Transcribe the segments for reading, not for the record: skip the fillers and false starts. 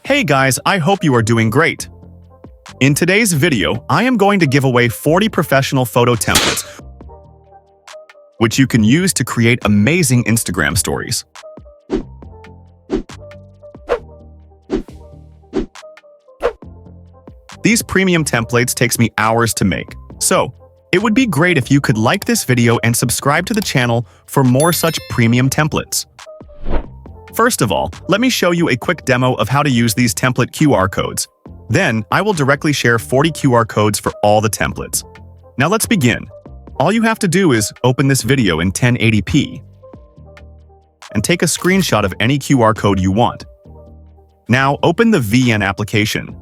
Hey guys, I hope you are doing great. In today's video, I am going to give away 40 professional photo templates, which you can use to create amazing Instagram stories. These premium templates takes me hours to make, so it would be great if you could like this video and subscribe to the channel for more such premium templates. First of all, let me show you a quick demo of how to use these template QR codes. Then, I will directly share 40 QR codes for all the templates. Now let's begin. All you have to do is open this video in 1080p and take a screenshot of any QR code you want. Now open the VN application.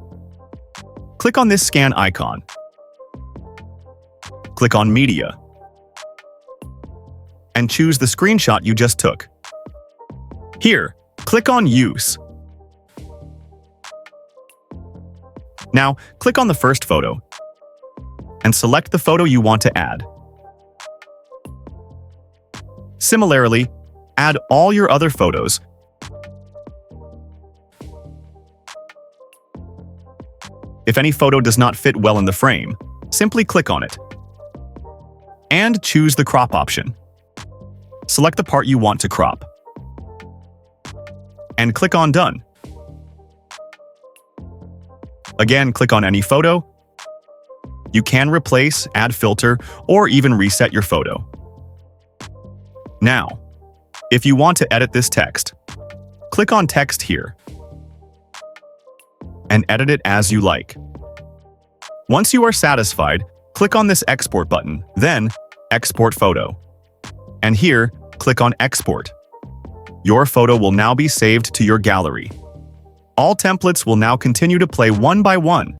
Click on this scan icon. Click on Media and choose the screenshot you just took. Here, click on Use. Now, click on the first photo and select the photo you want to add. Similarly, add all your other photos. If any photo does not fit well in the frame, simply click on it and choose the crop option. Select the part you want to crop and click on Done. Again, click on any photo. You can replace, add filter, or even reset your photo. Now, if you want to edit this text, click on Text here and edit it as you like. Once you are satisfied, click on this Export button, then Export Photo. And here, click on Export. Your photo will now be saved to your gallery. All templates will now continue to play one by one.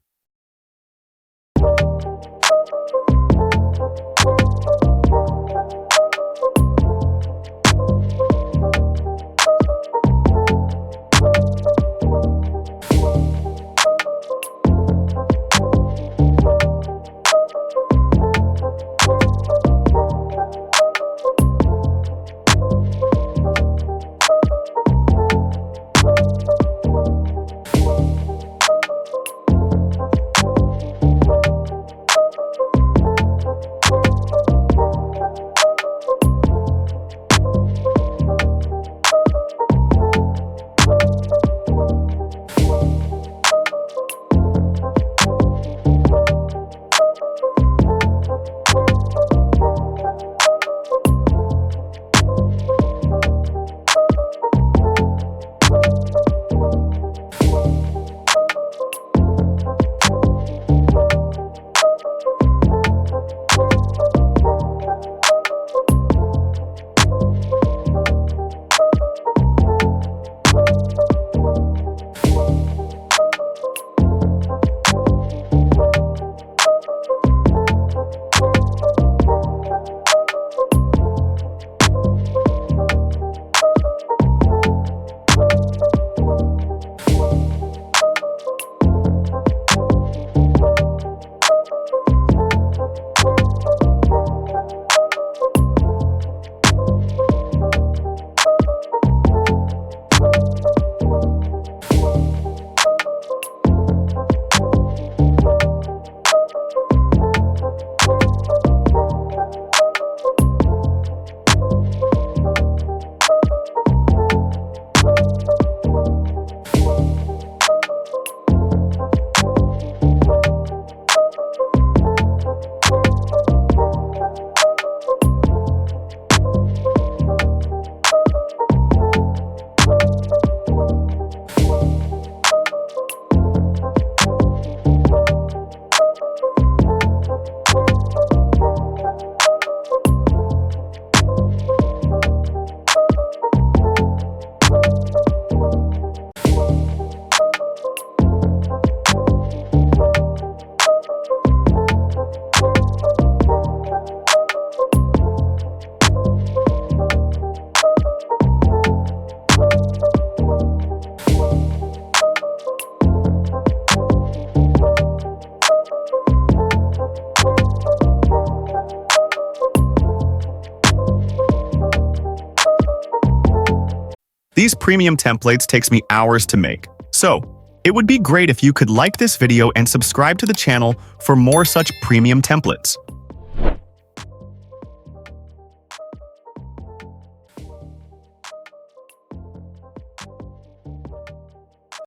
These premium templates takes me hours to make, so It would be great if you could like this video and subscribe to the channel for more such premium templates.